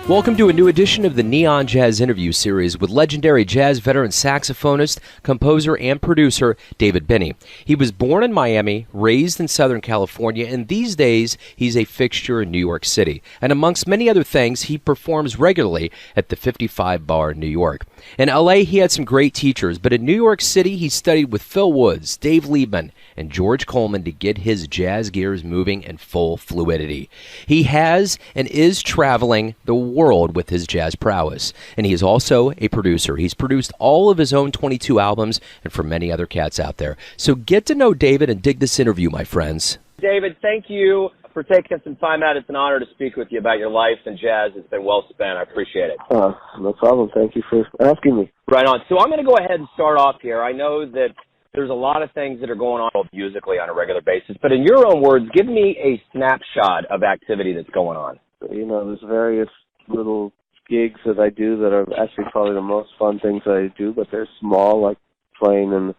Welcome to a new edition of the Neon Jazz interview series with legendary jazz veteran saxophonist, composer, and producer David Binney. He was born in Miami, raised in Southern California, and these days he's a fixture in New York City. And amongst many other things, he performs regularly at the 55 Bar in New York. In L.A., he had some great teachers, but in New York City, he studied with Phil Woods, Dave Liebman, and George Coleman to get his jazz gears moving in full fluidity. He has and is traveling the world with his jazz prowess, and he is also a producer. He's produced all of his own 22 albums and for many other cats out there. So get to know David and dig this interview, my friends. David, thank you for taking some time out. It's an honor to speak with you about your life and jazz. It's been well spent. I appreciate it. No problem. Thank you for asking me. Right on. So I'm going to go ahead and start off here. I know that there's a lot of things that are going on musically on a regular basis, but in your own words, give me a snapshot of activity that's going on. You know, there's various little gigs that I do that are actually probably the most fun things I do, but they're small, like playing in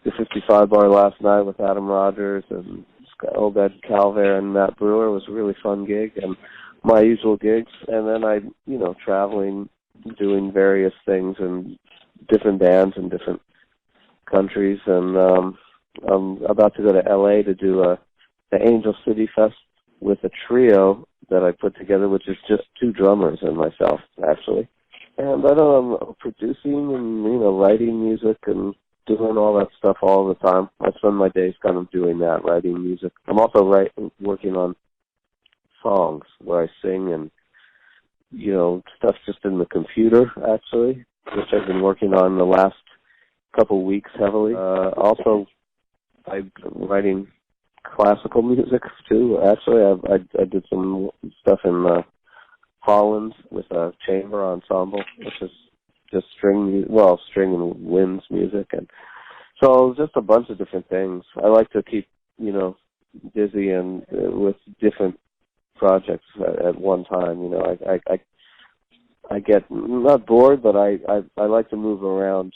the 55 Bar last night with Adam Rogers and Obed Calver and Matt Brewer. It was a really fun gig, and my usual gigs. And then traveling, doing various things in different bands in different countries. And I'm about to go to L.A. to do the Angel City Fest with a trio that I put together, which is just two drummers and myself, actually. And I'm producing and, writing music and doing all that stuff all the time. I spend my days kind of doing that, writing music. I'm also working on songs where I sing and, stuff just in the computer, actually, which I've been working on the last couple weeks heavily. Also, I'm writing classical music too. Actually, I did some stuff in Holland with a chamber ensemble, which is just string and winds music, and so just a bunch of different things. I like to keep busy and with different projects at one time. I get not bored, but I like to move around,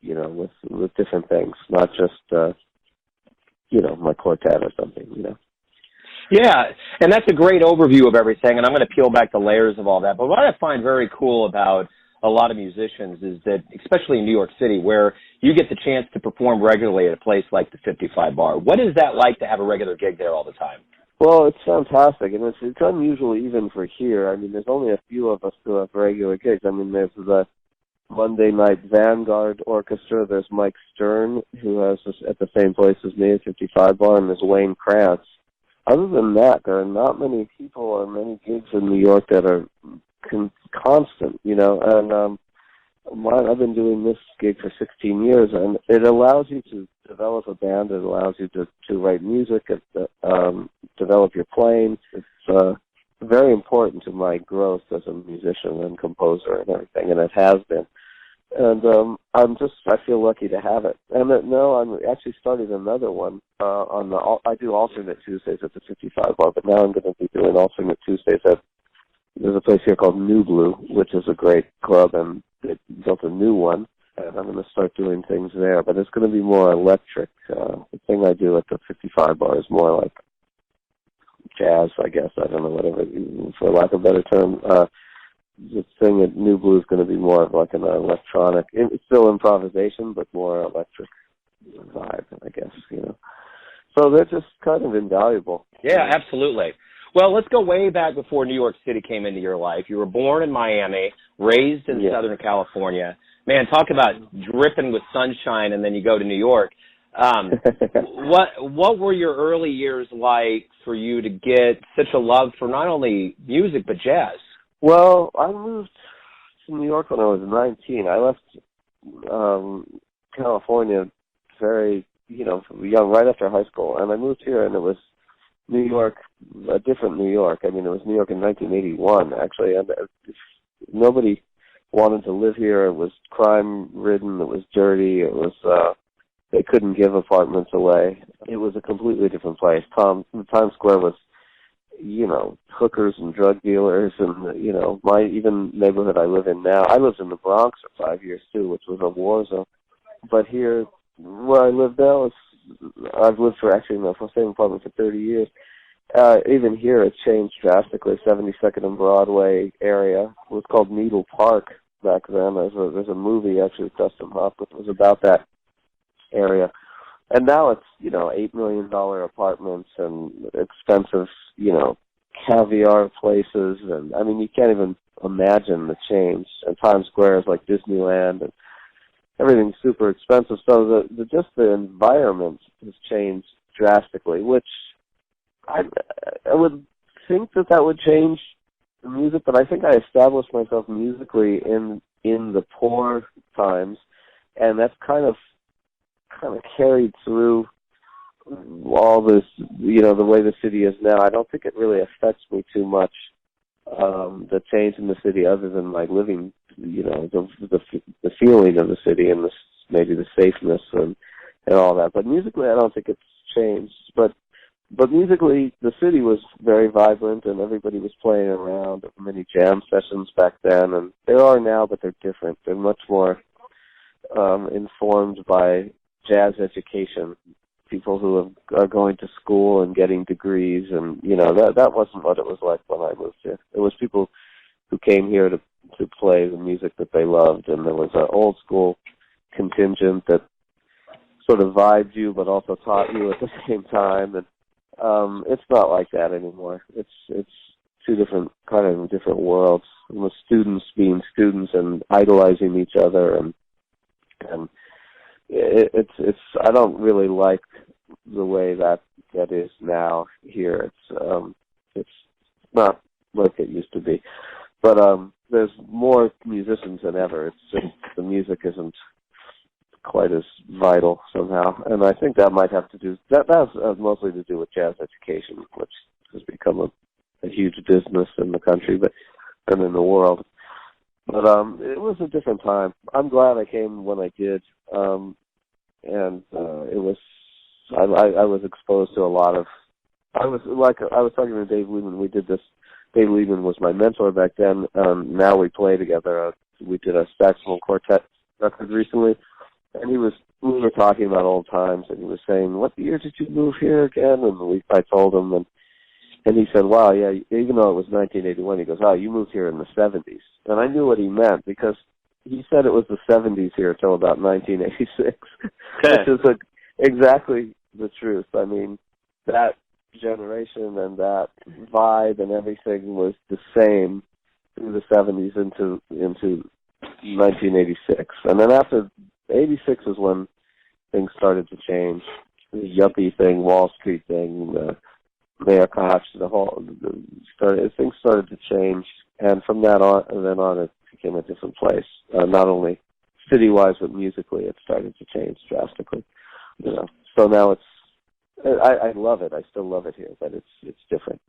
with different things, not just my quartet or something, Yeah, and that's a great overview of everything, and I'm going to peel back the layers of all that. But what I find very cool about a lot of musicians is that, especially in New York City, where you get the chance to perform regularly at a place like the 55 Bar. What is that like to have a regular gig there all the time? Well, it's fantastic, and it's unusual even for here. I mean, there's only a few of us who have regular gigs. I mean, there's the Monday Night Vanguard Orchestra. There's Mike Stern, who has this at the same place as me at 55 Bar, and there's Wayne Krantz. Other than that, there are not many people or many gigs in New York that are constant, and I've been doing this gig for 16 years, and it allows you to develop a band. It allows you to write music, develop your playing. It's very important to my growth as a musician and composer and everything, and it has been. And I feel lucky to have it. And I'm actually started another one I do alternate Tuesdays at the 55 Bar, but now I'm going to be doing alternate Tuesdays there's a place here called New Blue, which is a great club, and they built a new one, and I'm going to start doing things there. But it's going to be more electric. The thing I do at the 55 Bar is more like jazz, I guess. I don't know, whatever, for lack of a better term. The thing at New Blue is going to be more of like an electronic, it's still improvisation, but more electric vibe, I guess, So they're just kind of invaluable. Yeah, absolutely. Well, let's go way back before New York City came into your life. You were born in Miami, raised in Southern California. Man, talk about dripping with sunshine, and then you go to New York. What were your early years like for you to get such a love for not only music but jazz? Well, I moved to New York when I was 19. I left California very, young, right after high school, and I moved here, and it was New York, a different New York. I mean, it was New York in 1981, actually, and nobody wanted to live here. It was crime-ridden. It was dirty. It was they couldn't give apartments away. It was a completely different place. Times Square was, hookers and drug dealers, and my even neighborhood I live in now. I lived in the Bronx for 5 years too, which was a war zone. But here, where I live now, I've lived for actually in the same apartment for 30 years. even here it's changed drastically. 72nd and Broadway area was called Needle Park back then. There's a movie actually with Dustin Hoffman that was about that area. And now it's, $8 million apartments and expensive, caviar places. And, I mean, you can't even imagine the change. And Times Square is like Disneyland, and everything's super expensive. So just the environment has changed drastically, which I would think that would change the music, but I think I established myself musically in the poor times, and that's kind of carried through all this, the way the city is now. I don't think it really affects me too much, the change in the city, other than like living, the feeling of the city and maybe the safeness and all that. But musically, I don't think it's changed. But musically, the city was very vibrant, and everybody was playing around. There were many jam sessions back then, and there are now, but they're different. They're much more informed by jazz education, people who are going to school and getting degrees, and that wasn't what it was like when I moved here. It was people who came here to play the music that they loved, and there was an old school contingent that sort of vibed you but also taught you at the same time, and it's not like that anymore. It's two different worlds, with students being students and idolizing each other, and it's I don't really like the way that is now here. It's not like it used to be, but there's more musicians than ever. It's just the music isn't quite as vital somehow, and I think that might have to do that has mostly to do with jazz education, which has become a huge business in the country and in the world. But it was a different time. I'm glad I came when I did, and it was I was exposed to a lot of. I was talking to Dave Liebman. We did this. Dave Liebman was my mentor back then. Now we play together. We did a saxophone quartet record recently. And we were talking about old times, and he was saying, "What year did you move here again?" And I told him, and he said, "Wow, yeah." Even though it was 1981, he goes, "Oh, you moved here in the '70s." And I knew what he meant, because he said it was the '70s here till about 1986, which is exactly the truth. I mean, that generation and that vibe and everything was the same through the '70s into 1986, and then after 86 is when things started to change. The yuppie thing, Wall Street thing, the Mayor Koch, things started to change, and from that on, it became a different place. Not only city-wise, but musically, it started to change drastically. So now I love it. I still love it here, but it's different.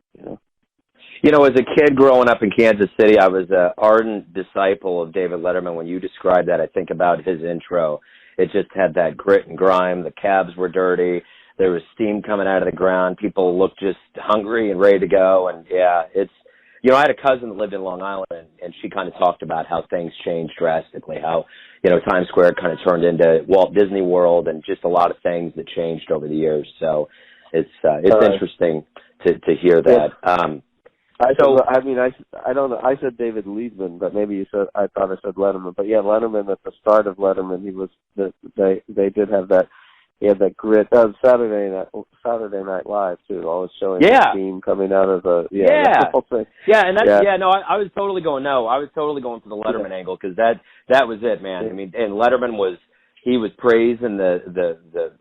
As a kid growing up in Kansas City, I was an ardent disciple of David Letterman. When you describe that, I think about his intro. It just had that grit and grime. The cabs were dirty. There was steam coming out of the ground. People looked just hungry and ready to go. And, yeah, I had a cousin that lived in Long Island, and she kind of talked about how things changed drastically, how, Times Square kind of turned into Walt Disney World, and just a lot of things that changed over the years. So it's interesting to hear that. I don't know. I said David Liebman, but maybe I thought I said Letterman. But yeah, Letterman, at the start of Letterman, they did have that. He had that grit. That was Saturday Night Live too, always showing the steam coming out of the the whole thing. Yeah, and I was totally going for the Letterman angle, because that was it, man. I mean, and Letterman was praising the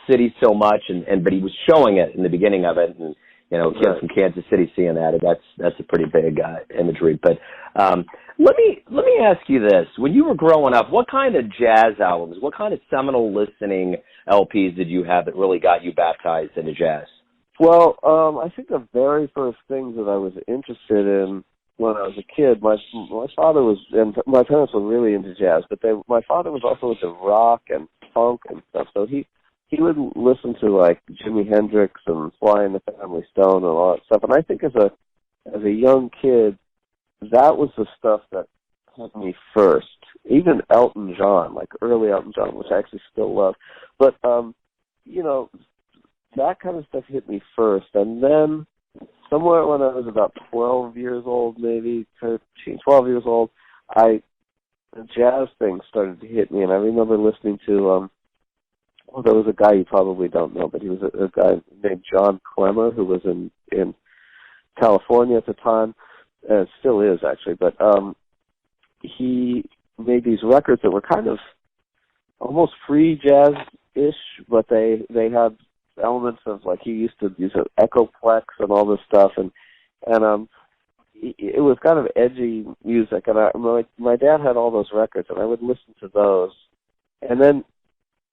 city so much, but he was showing it in the beginning of it, and kids from Kansas City seeing that, that's a pretty big imagery. But let me ask you this: when you were growing up, what kind of jazz albums, what kind of seminal listening LPs did you have that really got you baptized into jazz? Well, I think the very first things that I was interested in when I was a kid, my father was, and my parents were really into jazz, but my father was also into rock and funk and stuff. So he would listen to like Jimi Hendrix and Sly and the Family Stone and all that stuff. And I think as a young kid, that was the stuff that hit me first. Even Elton John, like early Elton John, which I actually still love. But that kind of stuff hit me first. And then somewhere when I was about 12 years old, maybe 13, 12 years old, the jazz thing started to hit me, and I remember listening to, well, there was a guy you probably don't know, but he was a guy named John Clemmer who was in California at the time, still is actually, but he made these records that were kind of almost free jazz-ish, but they had elements of, like, he used to use an echoplex and all this stuff, and it was kind of edgy music, and my dad had all those records, and I would listen to those, and then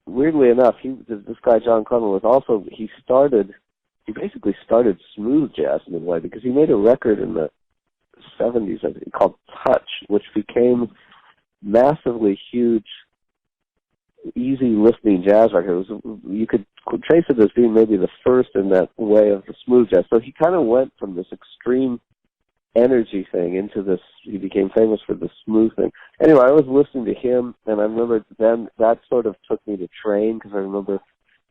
weirdly enough, this guy John Clemmer was also, he basically started smooth jazz in a way, because he made a record in the 70s, I think, called Touch, which became massively huge, easy listening jazz record. You could trace it as being maybe the first in that way of the smooth jazz. So he kind of went from this extreme energy thing into this, he became famous for the smooth thing. Anyway, I was listening to him, and I remember then that sort of took me to train, because I remember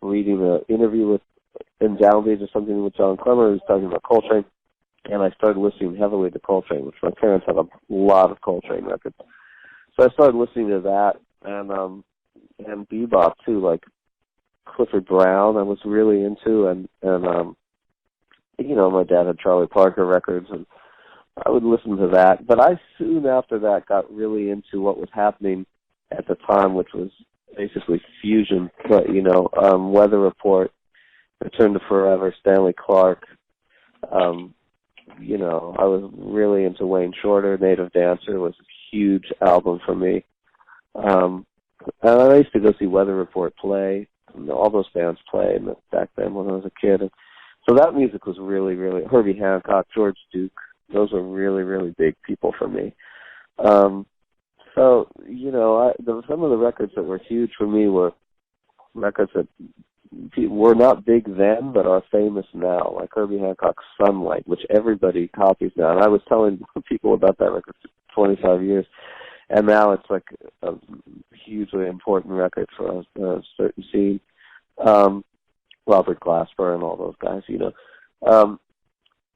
reading an interview in Downbeat or something with John Clemmer, who was talking about Coltrane, and I started listening heavily to Coltrane, which my parents had a lot of Coltrane records. So I started listening to that, and bebop too, like Clifford Brown I was really into, and my dad had Charlie Parker records, and I would listen to that. But I soon after that got really into what was happening at the time, which was basically fusion, but Weather Report, Return to Forever, Stanley Clarke. I was really into Wayne Shorter. Native Dancer was a huge album for me. And I used to go see Weather Report play, all those bands play back then when I was a kid. And so that music was really, really, Herbie Hancock, George Duke, those were really, really big people for me. Some of the records that were huge for me were records that were not big then, but are famous now, like Herbie Hancock's Sunlight, which everybody copies now. And I was telling people about that record for 25 years, and now it's like a hugely important record for a certain scene. Robert Glasper and all those guys,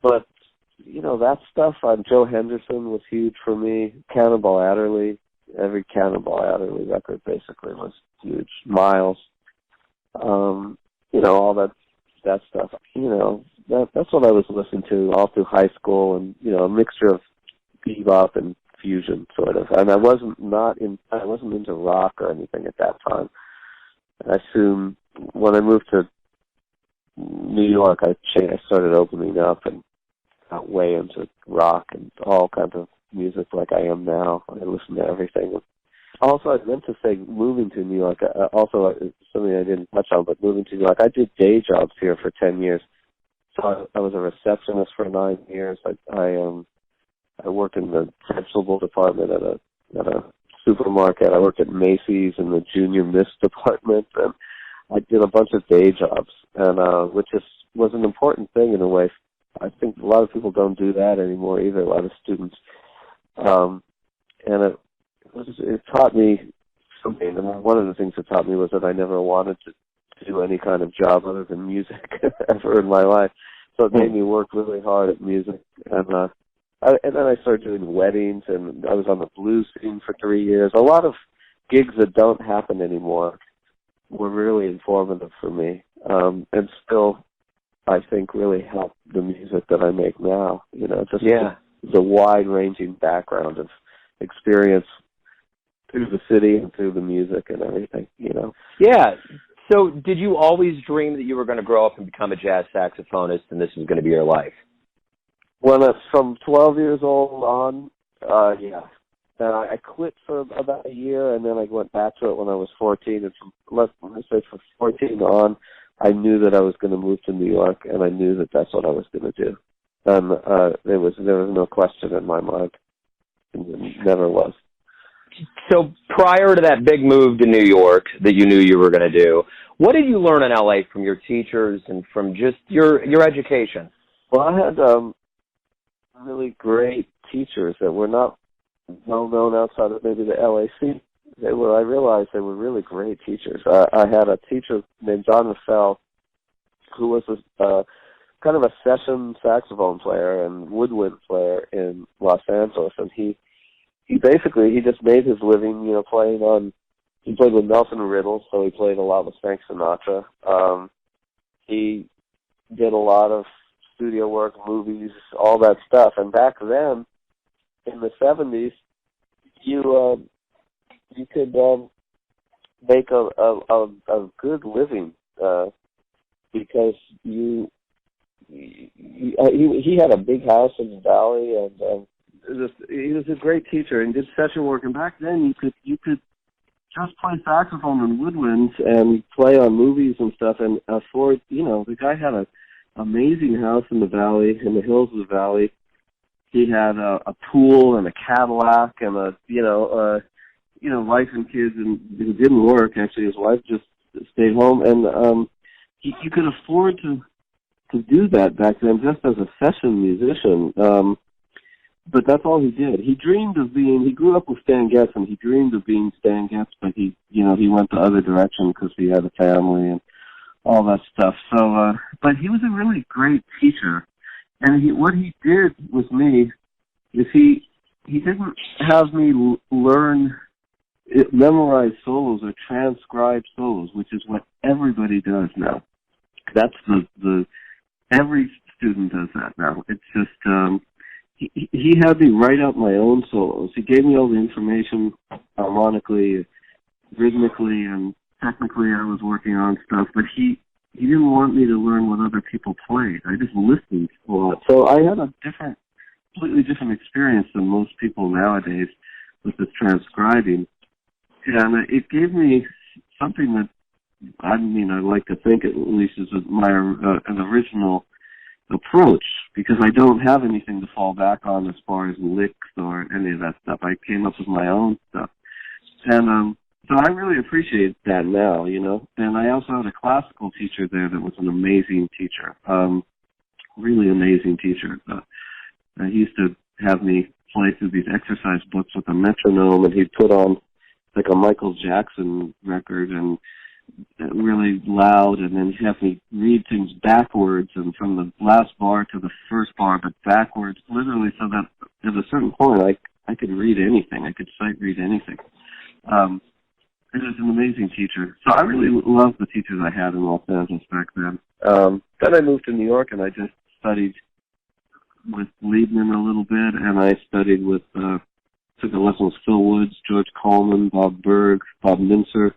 But, that stuff, Joe Henderson was huge for me. Cannonball Adderley, every Cannonball Adderley record basically was huge. Miles. All that stuff. That's what I was listening to all through high school, and a mixture of bebop and fusion, sort of. And I wasn't into rock or anything at that time. I soon, when I moved to New York, I started opening up and got way into rock and all kinds of music like I am now. I listen to everything. Also, I meant to say, moving to New York, also something I didn't touch on, but moving to New York, I did day jobs here for 10 years. So I was a receptionist for 9 years. I worked in the vegetable department at a supermarket. I worked at Macy's in the junior miss department, and I did a bunch of day jobs, and which was an important thing in a way. I think a lot of people don't do that anymore either, a lot of students. And it taught me something, and one of the things it taught me was that I never wanted to do any kind of job other than music ever in my life. So it made me work really hard at music, and then I started doing weddings, and I was on the blues scene for 3 years. A lot of gigs that don't happen anymore were really informative for me, and still, I think, really helped the music that I make now. The wide-ranging background of experience through the city and through the music and everything, Yeah. So did you always dream that you were going to grow up and become a jazz saxophonist and this was going to be your life? Well, from 12 years old on, yeah. And I quit for about a year, and then I went back to it when I was 14. And from 14 on, I knew that I was going to move to New York, and I knew that that's what I was going to do. And there was no question in my mind. It never was. So prior to that big move to New York that you knew you were going to do, what did you learn in L.A. from your teachers and from just your education? Well, I had really great teachers that were not well known outside of maybe the L.A. scene. I realized they were really great teachers. I had a teacher named John Raffel, who was kind of a session saxophone player and woodwind player in Los Angeles, and he just made his living, playing on. He played with Nelson Riddle, so he played a lot with Frank Sinatra. He did a lot of studio work, movies, all that stuff. And back then, in the 70s, you could make a good living because he had a big house in the valley, and he was a great teacher and did session work. And back then, you could just play saxophone and woodwinds and play on movies and stuff, and afford. The guy had an amazing house in the valley, in the hills of the valley. He had a pool and a Cadillac and wife and kids, and it didn't work. Actually, his wife just stayed home, and you could afford to do that back then, just as a session musician. But that's all he did. He grew up with Stan Getz, and he dreamed of being Stan Getz, but he went the other direction because he had a family and all that stuff. So, but he was a really great teacher. And what he did with me is he didn't have me memorize solos or transcribe solos, which is what everybody does now. That's every student does that now. It's just, he had me write out my own solos. He gave me all the information harmonically, rhythmically, and technically I was working on stuff, but he didn't want me to learn what other people played. I just listened a lot. So I had a completely different experience than most people nowadays with this transcribing. And it gave me something that, I like to think at least is my an original approach, because I don't have anything to fall back on as far as licks or any of that stuff. I came up with my own stuff. And so I really appreciate that now, And I also had a classical teacher there that was an amazing teacher, really amazing teacher. He used to have me play through these exercise books with a metronome, and he'd put on like a Michael Jackson record and really loud, and then have me read things backwards and from the last bar to the first bar, but backwards, literally, so that at a certain point I could read anything. I could sight read anything. He was an amazing teacher. So I really loved the teachers I had in Los Angeles back then. Then I moved to New York, and I just studied with Liebman a little bit, and I studied with, took a lesson with Phil Woods, George Coleman, Bob Berg, Bob Mincer,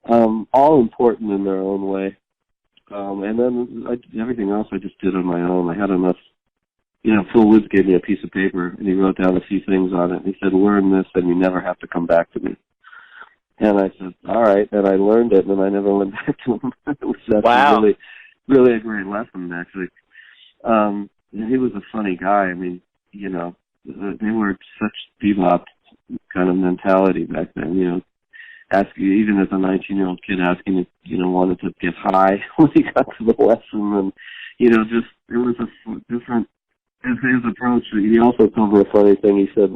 all important in their own way. And then everything else I just did on my own. I had enough, Phil Woods gave me a piece of paper, and he wrote down a few things on it. And he said, learn this, and you never have to come back to me. And I said, all right, and I learned it, and I never went back to him. It was really, really a great lesson, actually. He was a funny guy. They were such bebop kind of mentality back then, asking, even as a 19-year-old kid, asking if, wanted to get high when he got to the lesson, and, just, it was a different, his approach. He also told me a funny thing. He said,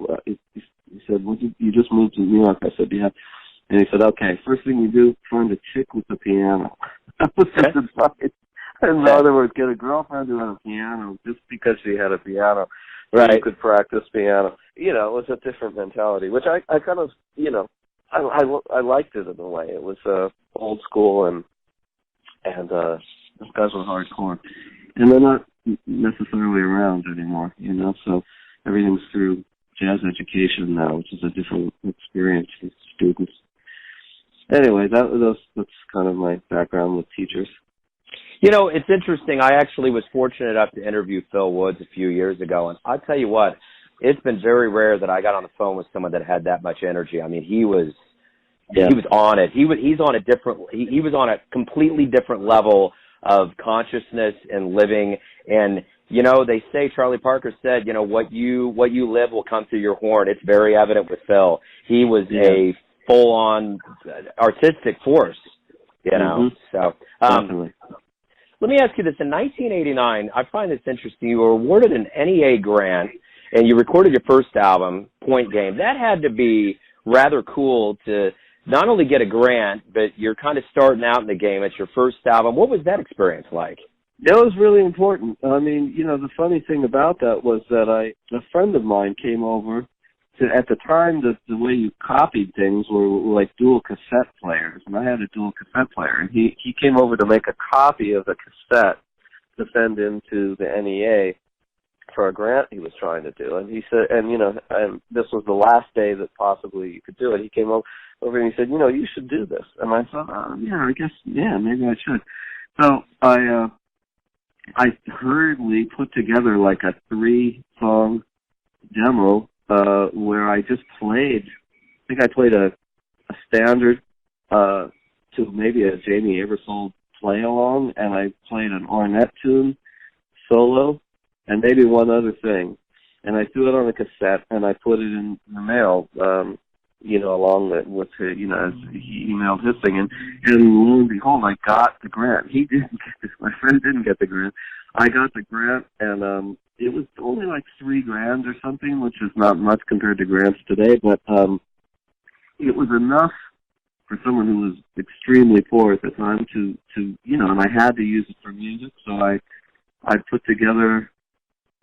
well, you just moved to New York? I said, yeah. And he said, okay, first thing you do, find a chick with a piano. That was his advice. In other words, get a girlfriend who had a piano just because she had a piano. Right. You could practice piano. It was a different mentality, which I kind of, I liked it in a way. It was old school, and those guys were hardcore. And they're not necessarily around anymore, so everything's through jazz education now, which is a different experience for students. Anyway, that's kind of my background with teachers. It's interesting. I actually was fortunate enough to interview Phil Woods a few years ago, and I'll tell you what, it's been very rare that I got on the phone with someone that had that much energy. He was on it. He was on a completely different level of consciousness and living. And they say, Charlie Parker said, what you live will come through your horn. It's very evident with Phil. He was a full-on artistic force, Mm-hmm. So, definitely. Let me ask you this. In 1989, I find this interesting. You were awarded an NEA grant, and you recorded your first album, Point Game. That had to be rather cool to not only get a grant, but you're kind of starting out in the game. It's your first album. What was that experience like? That was really important. I mean, the funny thing about that was that a friend of mine came over to, at the time, the way you copied things were like dual cassette players, and I had a dual cassette player, and he came over to make a copy of the cassette to send into the NEA for a grant he was trying to do. And he said, and this was the last day that possibly you could do it. He came over and he said, you should do this. And I thought, I guess, maybe I should. So I hurriedly put together like a 3-song demo where I just played, I think I played a standard to maybe a Jamie Aebersold play along, and I played an Ornette tune solo, and maybe one other thing. And I threw it on a cassette, and I put it in the mail, along with, as he emailed his thing. And lo and behold, I got the grant. He didn't get this. My friend didn't get the grant. I got the grant, and it was only like $3,000 or something, which is not much compared to grants today, but it was enough for someone who was extremely poor at the time to and I had to use it for music, so I put together,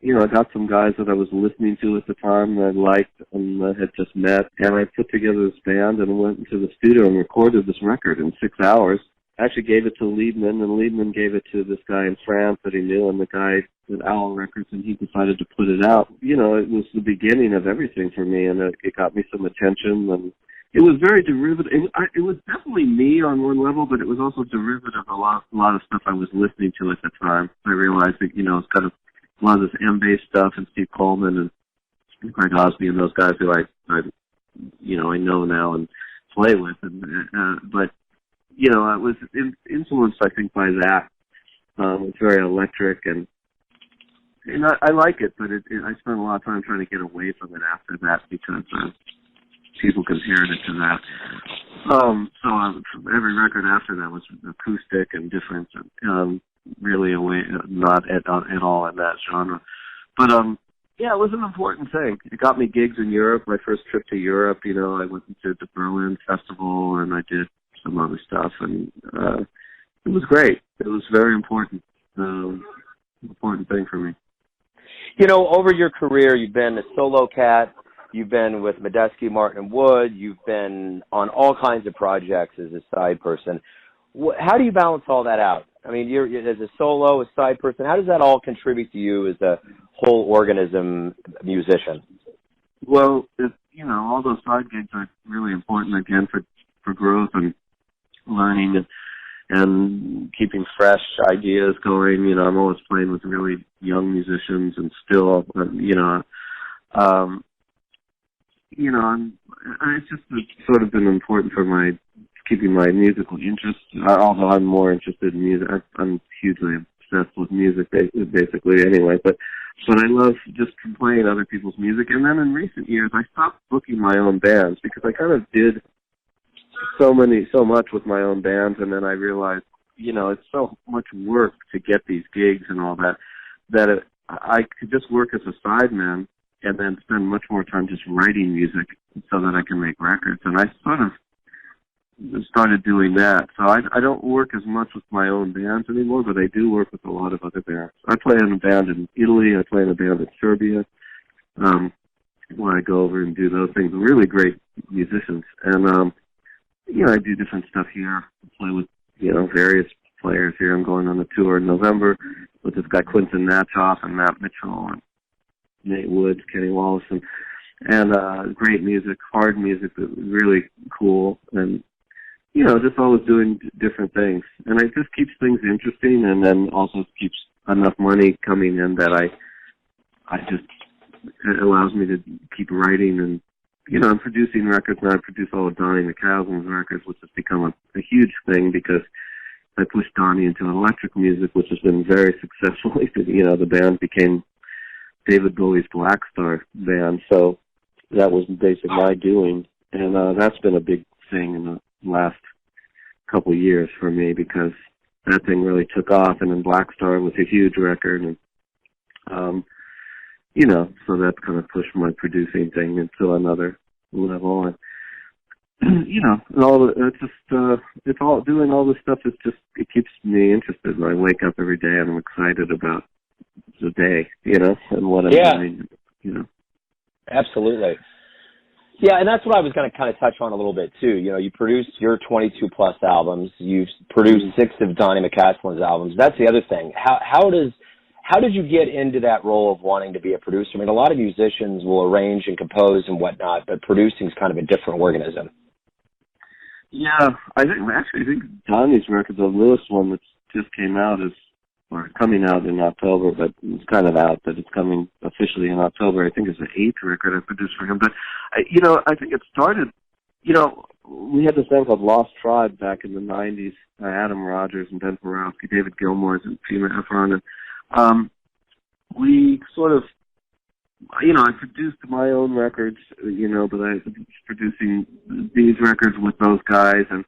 I got some guys that I was listening to at the time that I liked and had just met, and I put together this band and went into the studio and recorded this record in 6 hours. I actually gave it to Liebman, and Liebman gave it to this guy in France that he knew, and the guy at Owl Records, and he decided to put it out. It was the beginning of everything for me, and it got me some attention, and it was very derivative. It was definitely me on one level, but it was also derivative of a lot of stuff I was listening to at the time. I realized that, it's kind of a lot of this M-bass stuff, and Steve Coleman and Greg Osby and those guys who I know now and play with, but I was influenced, I think, by that. It's very electric, and I like it, but I spent a lot of time trying to get away from it after that because people compared it to that. So every record after that was acoustic and different, really away, not at all in that genre. But it was an important thing. It got me gigs in Europe. My first trip to Europe, I went to the Berlin Festival, and I did some other stuff, and it was great. It was very important thing for me. Over your career, you've been a solo cat, you've been with Medeski, Martin & Wood, you've been on all kinds of projects as a side person. How do you balance all that out? I mean, you're as a solo, a side person, how does that all contribute to you as a whole organism musician? Well, all those side gigs are really important, again, for growth and learning and keeping fresh ideas going. I'm always playing with really young musicians, and still, it's just sort of been important for keeping my musical interest. Although I'm more interested in music, I'm hugely obsessed with music, basically. Anyway, but I love just playing other people's music. And then in recent years, I stopped booking my own bands because I kind of did so much with my own bands, and then I realized, it's so much work to get these gigs and all that I could just work as a sideman and then spend much more time just writing music so that I can make records. And I sort of started doing that. So I don't work as much with my own bands anymore, but I do work with a lot of other bands. I play in a band in Italy. I play in a band in Serbia, where I go over and do those things. Really great musicians. And, I do different stuff here. I play with, various players here. I'm going on a tour in November with this guy Quinton Natchoff and Matt Mitchell and Nate Woods, Kenny Wallace, and great music, hard music, really cool, and just always doing different things. And it just keeps things interesting, and then also keeps enough money coming in that it allows me to keep writing. And I'm producing records now. I produce all of Donnie McCausland's records, which has become a huge thing because I pushed Donnie into electric music, which has been very successful. The band became David Bowie's Black Star band, so that was basically my doing, and that's been a big thing in the last couple of years for me because that thing really took off, and then Black Star was a huge record, and so that kind of pushed my producing thing into another level. And you know, it's all doing all this stuff. It keeps me interested. And I wake up every day and I'm excited about the day, you know, and what I'm doing, you know. Absolutely. Yeah, and that's what I was going to kind of touch on a little bit too. You know, you produced your 22 plus albums. You've produced 6 of Donnie McCaslin's albums. That's the other thing. How did you get into that role of wanting to be a producer? I mean, a lot of musicians will arrange and compose and whatnot, but producing is kind of a different organism. Yeah, I think Donnie's record, the newest one that just came out, coming out in October, but it's kind of out, but it's coming officially in October. I think it's the 8th record I produced for him. But, I think it started, we had this band called Lost Tribe back in the 90s, Adam Rogers and Ben Borowski, David Gilmour and Fima Efron. And we sort of, I produced my own records, but I was producing these records with those guys, and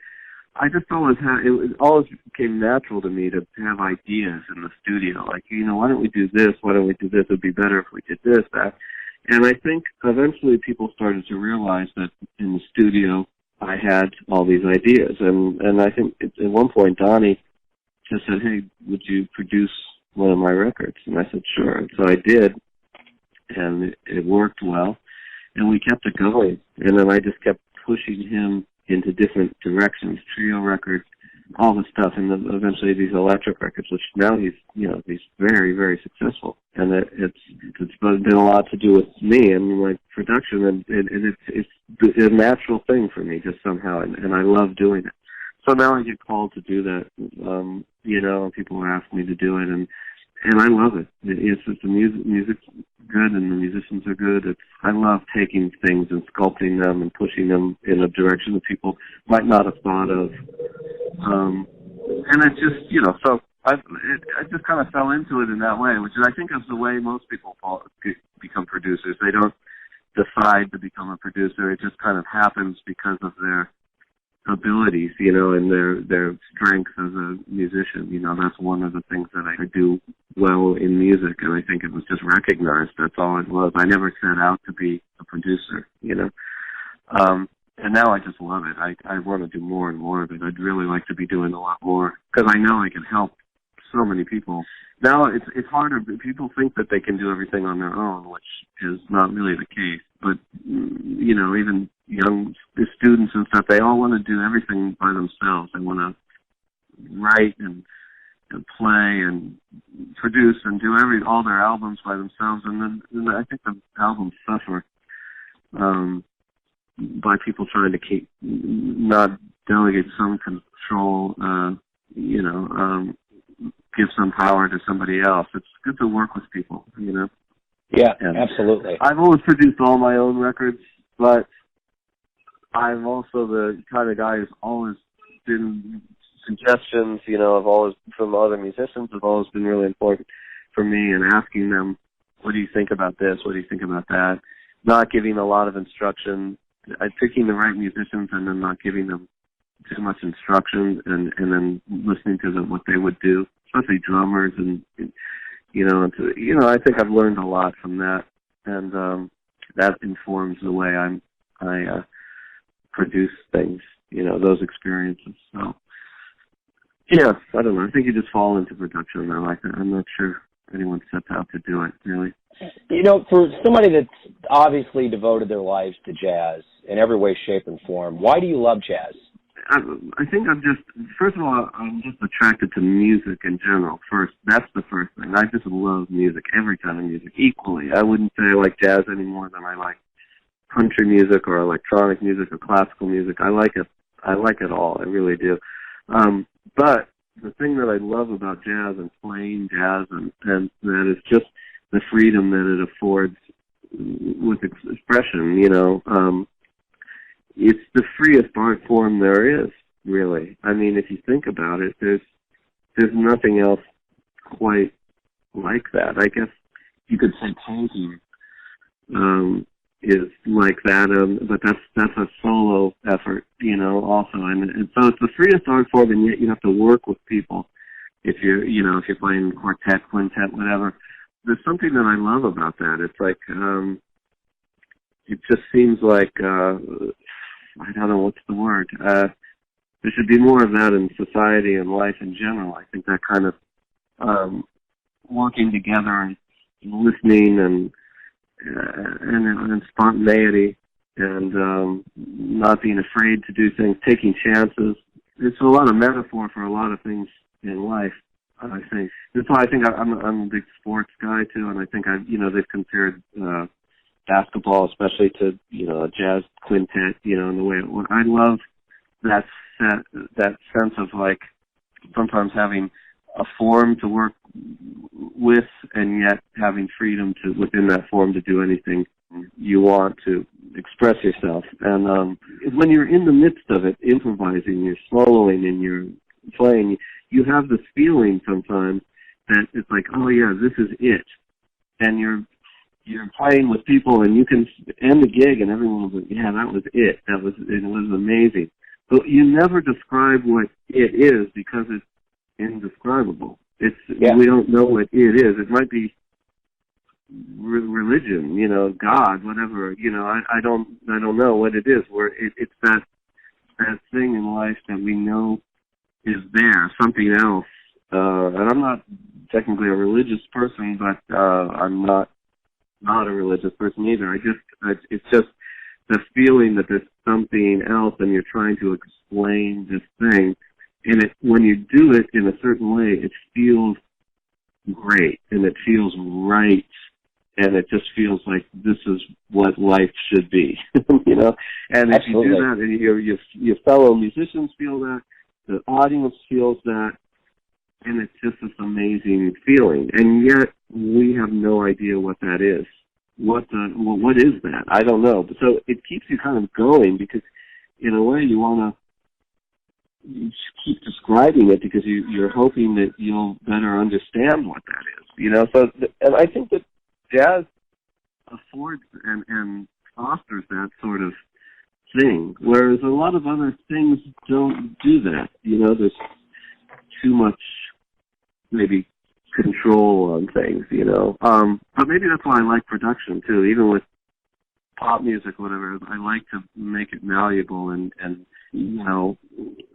I just always it always became natural to me to have ideas in the studio. Like, why don't we do this? Why don't we do this? It would be better if we did this, that. And I think eventually people started to realize that in the studio I had all these ideas. And I think at one point Donnie just said, hey, would you produce one of my records? And I said, sure. And so I did, and it worked well. And we kept it going. And then I just kept pushing him into different directions, trio records, all the stuff, and then eventually these electric records, which now he's very, very successful. And it's been a lot to do with me and my production, and it's a natural thing for me just somehow, and I love doing it. So now I get called to do that, people ask me to do it, and I love it. It's just the music's good and the musicians are good. I love taking things and sculpting them and pushing them in a direction that people might not have thought of. And it's just, so I just kind of fell into it in that way, which I think is the way most people become producers. They don't decide to become a producer. It just kind of happens because of their abilities, and their strengths as a musician. That's one of the things that I do well in music, and I think it was just recognized. That's all it was. I never set out to be a producer, and now I just love it. I want to do more and more of it. I'd really like to be doing a lot more, because I know I can help so many people. Now it's harder. People think that they can do everything on their own, which is not really the case. But, even young students and stuff, they all want to do everything by themselves. They want to write and play and produce and do all their albums by themselves. And then I think the albums suffer by people trying to not delegate some control, give some power to somebody else. It's good to work with people, Yeah, and absolutely. I've always produced all my own records, but I'm also the kind of guy who's always been suggestions, from other musicians have always been really important for me, and asking them, what do you think about this? What do you think about that? Not giving a lot of instruction. I'm picking the right musicians and then not giving them too much instruction, and then listening to them, what they would do, especially drummers, and I think I've learned a lot from that, and that informs the way I produce things, those experiences. So, yeah, I don't know. I think you just fall into production now. I'm not sure anyone sets out to do it, really. For somebody that's obviously devoted their lives to jazz in every way, shape, and form, why do you love jazz? I think first of all, I'm just attracted to music in general. That's the first thing. I just love music, every kind of music, equally. I wouldn't say I like jazz any more than I like country music or electronic music or classical music. I like it all. I really do. But the thing that I love about jazz and playing jazz and that is just the freedom that it affords with expression, it's the freest art form there is, really. I mean, if you think about it, there's nothing else quite like that. I guess you could say painting is like that, but that's a solo effort, also. And so it's the freest art form, and yet you have to work with people. If you're playing quartet, quintet, whatever. There's something that I love about that. It's like, it just seems like I don't know what's the word. There should be more of that in society and life in general. I think that kind of working together and listening and spontaneity and not being afraid to do things, taking chances. It's a lot of metaphor for a lot of things in life, I think. That's why I think I'm a big sports guy too, and I think they've compared basketball, especially to a jazz quintet, in the way I love that sense of like sometimes having a form to work with and yet having freedom to within that form to do anything you want to express yourself. And when you're in the midst of it, improvising, you're soloing and you're playing, you have this feeling sometimes that it's like, oh yeah, this is it. And you're playing with people and you can end the gig and everyone was like, yeah, that was it. It was amazing. But you never describe what it is because it's indescribable. We don't know what it is. It might be religion, God, whatever. I don't know what it is. It's that thing in life that we know is there, something else. And I'm not technically a religious person, but I'm not a religious person either. It's just the feeling that there's something else and you're trying to explain this thing. And when you do it in a certain way, it feels great and it feels right. And it just feels like this is what life should be, And if you do that, and your fellow musicians feel that, the audience feels that, and it's just this amazing feeling. And yet we have no idea what that is. What is that? I don't know. So it keeps you kind of going because, in a way, you want to keep describing it because you're hoping that you'll better understand what that is. So, and I think that jazz affords and fosters that sort of thing, whereas a lot of other things don't do that. There's too much maybe control on things, But maybe that's why I like production too. Even with pop music, whatever, I like to make it malleable and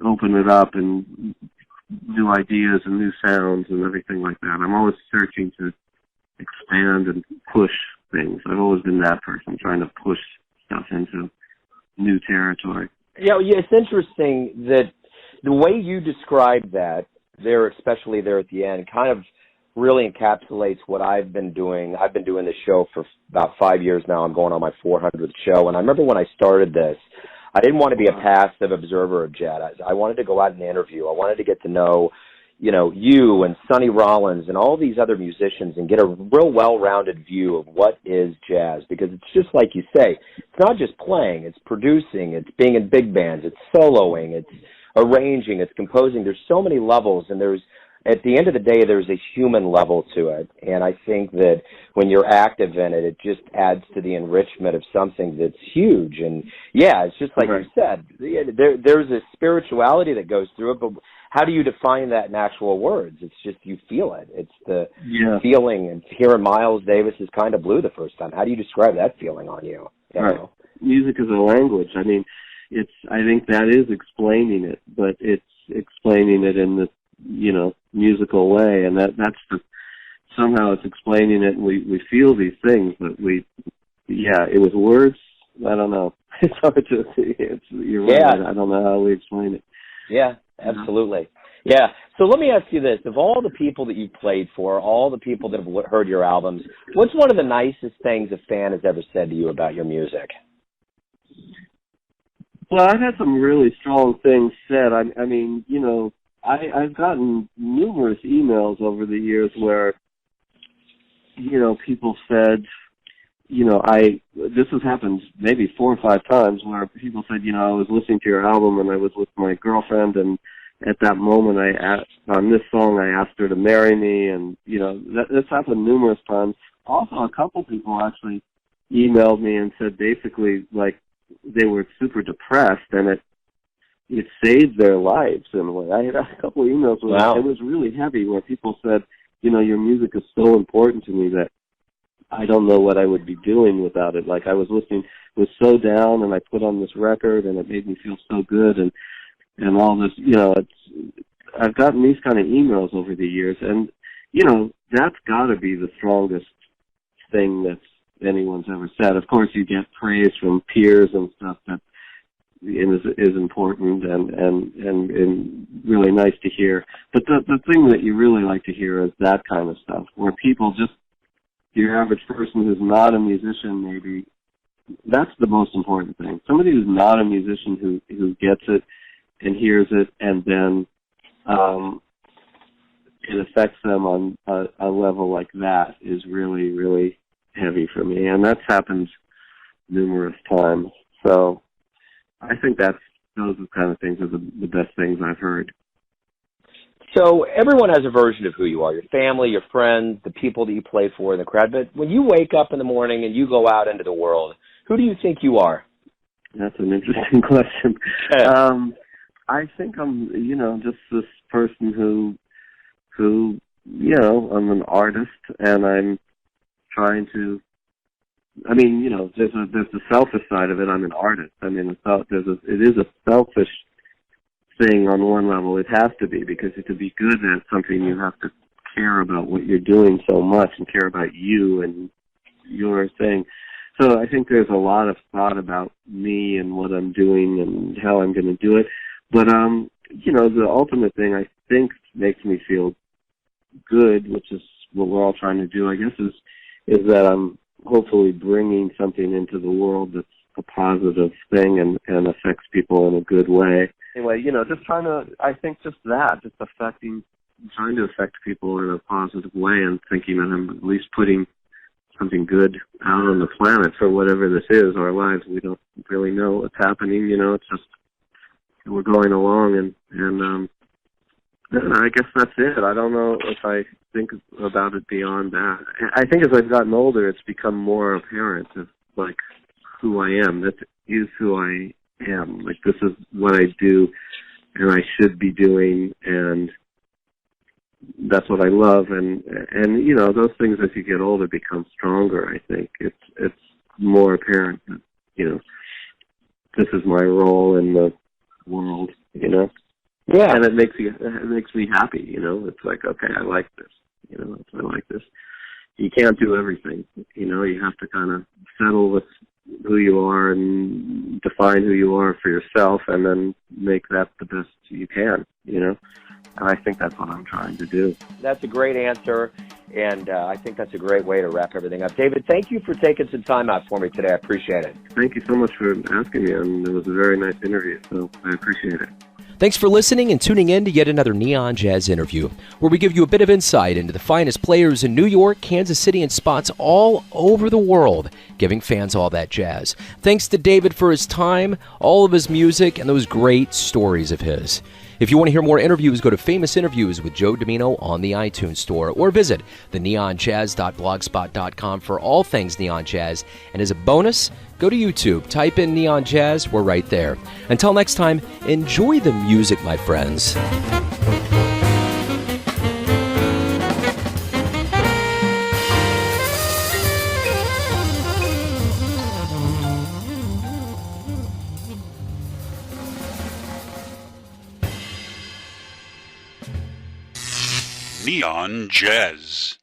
open it up and new ideas and new sounds and everything like that. I'm always searching to expand and push things. I've always been that person, trying to push stuff into new territory. It's interesting that the way you describe that there, especially there at the end, kind of really encapsulates what I've been doing. I've been doing this show for about 5 years now. I'm going on my 400th show. And I remember when I started this, I didn't want to be a passive observer of jazz. I wanted to go out and interview. I wanted to get to know, you and Sonny Rollins and all these other musicians and get a real well-rounded view of what is jazz. Because it's just like you say, it's not just playing, it's producing, it's being in big bands, it's soloing, it's arranging, it's composing. There's so many levels, and at the end of the day, there's a human level to it. And I think that when you're active in it, it just adds to the enrichment of something that's huge. And yeah, it's just like you said, there's a spirituality that goes through it, but how do you define that in actual words? It's just you feel it. It's the feeling. And hearing Miles Davis's Kind of Blue the first time, how do you describe that feeling on you? Music is a language. I mean, I think that is explaining it, but it's explaining it in this, musical way, and somehow it's explaining it, and we feel these things, but it was words. I don't know. It's hard to see. You're right. I don't know how we explain it. Yeah, absolutely. Yeah. So let me ask you this: of all the people that you've played for, all the people that have heard your albums, what's one of the nicest things a fan has ever said to you about your music? Well, I've had some really strong things said. I mean, I've gotten numerous emails over the years where, people said, this has happened maybe 4 or 5 times where people said, I was listening to your album and I was with my girlfriend, and at that moment on this song I asked her to marry me, and, that's happened numerous times. Also, a couple people actually emailed me and said basically, like, they were super depressed and it saved their lives in a way. I had a couple of emails where it was really heavy where people said, your music is so important to me that I don't know what I would be doing without it. Like I was so down, and I put on this record, and it made me feel so good, and all this, I've gotten these kind of emails over the years, and, that's got to be the strongest thing that anyone's ever said. Of course, you get praise from peers and stuff that is important and really nice to hear. But the thing that you really like to hear is that kind of stuff, where people just, your average person who's not a musician, maybe, that's the most important thing. Somebody who's not a musician who gets it and hears it, and then it affects them on a level like that is really, really heavy for me. And that's happened numerous times. So I think those kind of things are the best things I've heard. So everyone has a version of who you are, your family, your friends, the people that you play for in the crowd. But when you wake up in the morning and you go out into the world, who do you think you are? That's an interesting question. I think I'm, just this person who, I'm an artist, and I'm trying to, there's the selfish side of it. I'm an artist. It is a selfish thing on one level. It has to be, because to be good at something, you have to care about what you're doing so much and care about you and your thing. So I think there's a lot of thought about me and what I'm doing and how I'm going to do it. But, the ultimate thing I think makes me feel good, which is what we're all trying to do, I guess, is that I'm hopefully bringing something into the world that's a positive thing and affects people in a good way. Anyway, just trying to affect people in a positive way, and thinking that I'm at least putting something good out on the planet for whatever this is, our lives. We don't really know what's happening, it's just we're going along, and I guess that's it. I don't know if I think about it beyond that. I think as I've gotten older, it's become more apparent of, like, who I am. That is who I am. Like, this is what I do, and I should be doing, and that's what I love. And those things, as you get older, become stronger, I think. It's more apparent that, this is my role in the world, Yeah. And it makes me happy, It's like, okay, I like this, I like this. You can't do everything, you have to kind of settle with who you are and define who you are for yourself, and then make that the best you can, And I think that's what I'm trying to do. That's a great answer, and I think that's a great way to wrap everything up. David, thank you for taking some time out for me today. I appreciate it. Thank you so much for asking me, and it was a very nice interview, so I appreciate it. Thanks for listening and tuning in to yet another Neon Jazz interview, where we give you a bit of insight into the finest players in New York, Kansas City, and spots all over the world, giving fans all that jazz. Thanks to David for his time, all of his music, and those great stories of his. If you want to hear more interviews, go to Famous Interviews with Joe Domino on the iTunes Store, or visit theneonjazz.blogspot.com for all things Neon Jazz. And as a bonus, go to YouTube, type in Neon Jazz, we're right there. Until next time, enjoy the music, my friends. Neon Jazz.